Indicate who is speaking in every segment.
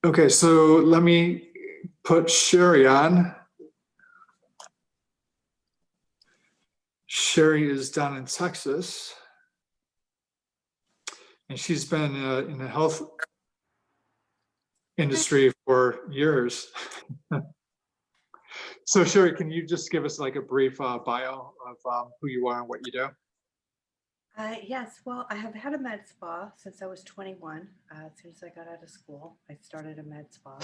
Speaker 1: Okay, so let me put Sherry on. Sherry is down in Texas, and she's been in the health industry for years. So Sherry, can you just give us like a brief bio of who you are and what you do?
Speaker 2: Yes, well, I have had a med spa since I was 21. As soon as I got out of school, I started a med spa.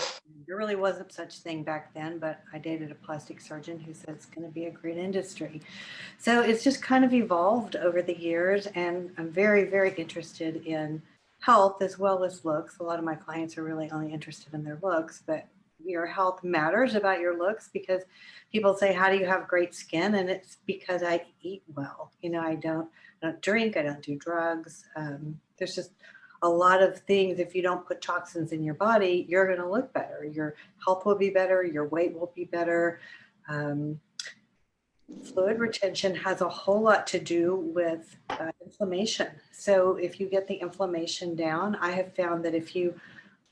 Speaker 2: There really wasn't such thing back then, but I dated a plastic surgeon who said it's going to be a great industry. So it's just kind of evolved over the years, and I'm very, very interested in health as well as looks. A lot of my clients are really only interested in their looks, but your health matters about your looks because people say, how do you have great skin? And it's because I eat well. I don't drink, I don't do drugs. There's just a lot of things. If you don't put toxins in your body, you're going to look better. Your health will be better. Your weight will be better. Fluid retention has a whole lot to do with inflammation. So if you get the inflammation down, I have found that if you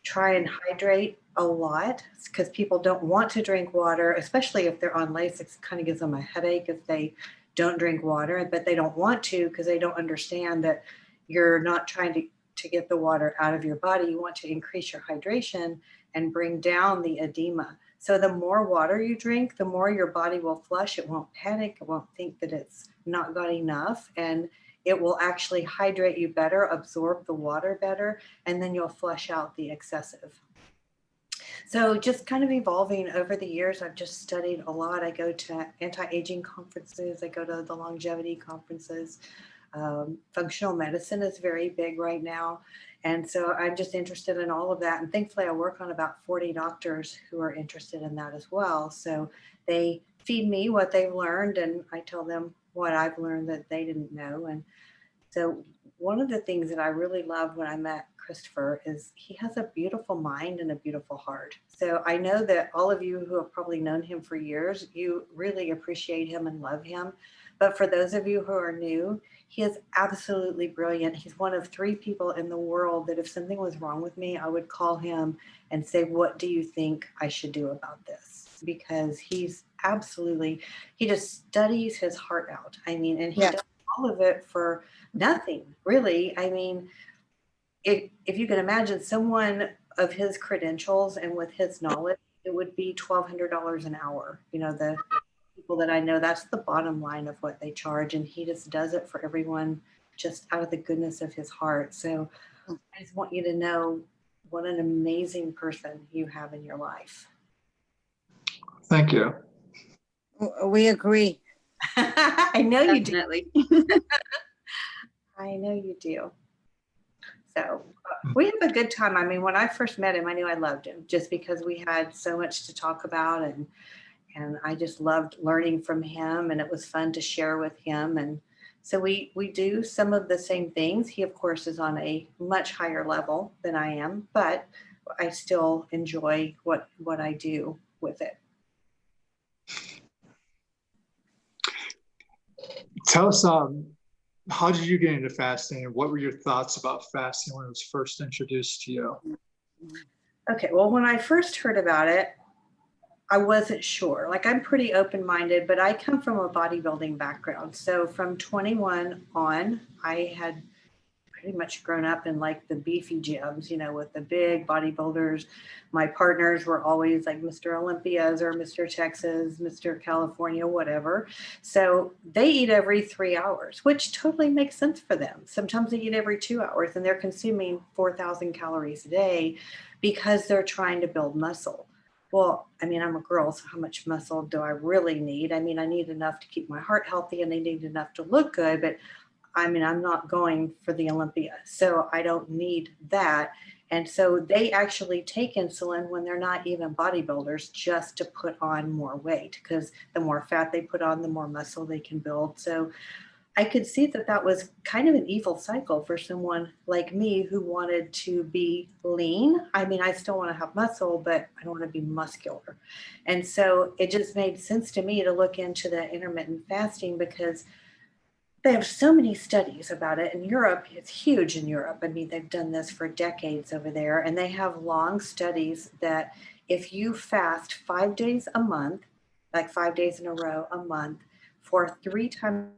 Speaker 2: try and hydrate a lot, because people don't want to drink water, especially if they're on Lasix, it kind of gives them a headache if they don't drink water, but they don't want to because they don't understand that you're not trying to get the water out of your body. You want to increase your hydration and bring down the edema. So the more water you drink, the more your body will flush. It won't panic. It won't think that it's not got enough. And it will actually hydrate you better, absorb the water better, and then you'll flush out the excessive. So just kind of evolving over the years, I've just studied a lot. I go to anti-aging conferences. I go to the longevity conferences. Functional medicine is very big right now. And so I'm just interested in all of that. And thankfully I work on about 40 doctors who are interested in that as well. So they feed me what they've learned and I tell them what I've learned that they didn't know. And so one of the things that I really loved when I met Christopher is he has a beautiful mind and a beautiful heart. So I know that all of you who have probably known him for years, you really appreciate him and love him. But for those of you who are new, he is absolutely brilliant. He's one of 3 people in the world that if something was wrong with me, I would call him and say, what do you think I should do about this? Because he's absolutely, he just studies his heart out. I mean, and he does all of it for nothing, really. I mean, if you can imagine someone of his credentials and with his knowledge, it would be $1,200 an hour. The people that I know, that's the bottom line of what they charge. And he just does it for everyone just out of the goodness of his heart. So I just want you to know what an amazing person you have in your life.
Speaker 1: Thank you.
Speaker 3: We agree.
Speaker 2: I know you do.
Speaker 3: Definitely.
Speaker 2: I know you do. So we have a good time. I mean, when I first met him, I knew I loved him just because we had so much to talk about and I just loved learning from him and it was fun to share with him. And so we do some of the same things. He, of course, is on a much higher level than I am, but I still enjoy what I do with it.
Speaker 1: Tell us, how did you get into fasting and what were your thoughts about fasting when it was first introduced to you?
Speaker 2: Okay, well, when I first heard about it, I wasn't sure. Like, I'm pretty open-minded, but I come from a bodybuilding background. So from 21 on, I had pretty much grown up in like the beefy gyms, with the big bodybuilders. My partners were always like Mr. Olympias or Mr. Texas, Mr. California, whatever. So they eat every 3 hours, which totally makes sense for them. Sometimes they eat every 2 hours and they're consuming 4,000 calories a day because they're trying to build muscle. Well, I mean, I'm a girl, so how much muscle do I really need? I mean, I need enough to keep my heart healthy and I need enough to look good, but I mean, I'm not going for the Olympia, so I don't need that. And so they actually take insulin when they're not even bodybuilders just to put on more weight because the more fat they put on, the more muscle they can build. So I could see that that was kind of an evil cycle for someone like me who wanted to be lean. I mean, I still want to have muscle, but I don't want to be muscular. And so it just made sense to me to look into the intermittent fasting because They have so many studies about it. In Europe, it's huge in Europe. I mean, they've done this for decades over there, and they have long studies that if you fast 5 days a month, like 5 days in a row a month, for 3 times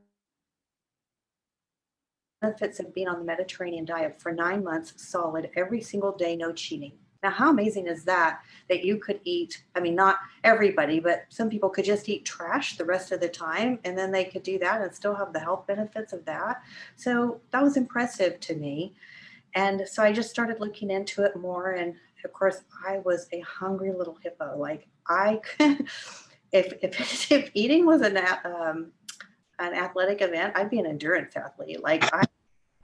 Speaker 2: benefits of being on the Mediterranean diet for 9 months solid, every single day, no cheating. Now, how amazing is that? That you could eat, I mean, not everybody, but some people could just eat trash the rest of the time, and then they could do that and still have the health benefits of that. So that was impressive to me. And so I just started looking into it more. And of course, I was a hungry little hippo. Like I could, if eating was an athletic event, I'd be an endurance athlete. Like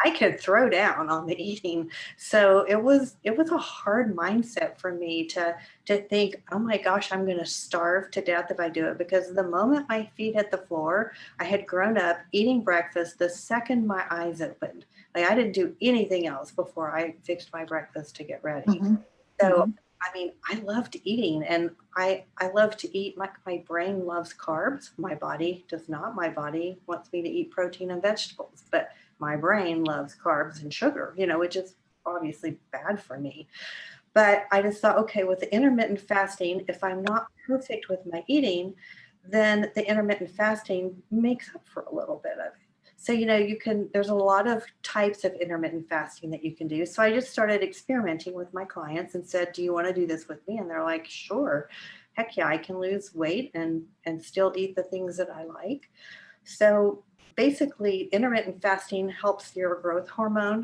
Speaker 2: I could throw down on the eating. So it was a hard mindset for me to think, oh my gosh, I'm going to starve to death if I do it. Because the moment my feet hit the floor, I had grown up eating breakfast the second my eyes opened. Like I didn't do anything else before I fixed my breakfast to get ready.
Speaker 3: Mhm.
Speaker 2: So
Speaker 3: Mhm.
Speaker 2: I mean, I loved eating, and I love to eat. My brain loves carbs. My body does not. My body wants me to eat protein and vegetables, but my brain loves carbs and sugar, which is obviously bad for me. But I just thought, okay, with the intermittent fasting, if I'm not perfect with my eating, then the intermittent fasting makes up for a little bit of it. So, there's a lot of types of intermittent fasting that you can do. So I just started experimenting with my clients and said, do you want to do this with me? And they're like, sure. Heck yeah, I can lose weight and still eat the things that I like. So basically, intermittent fasting helps your growth hormone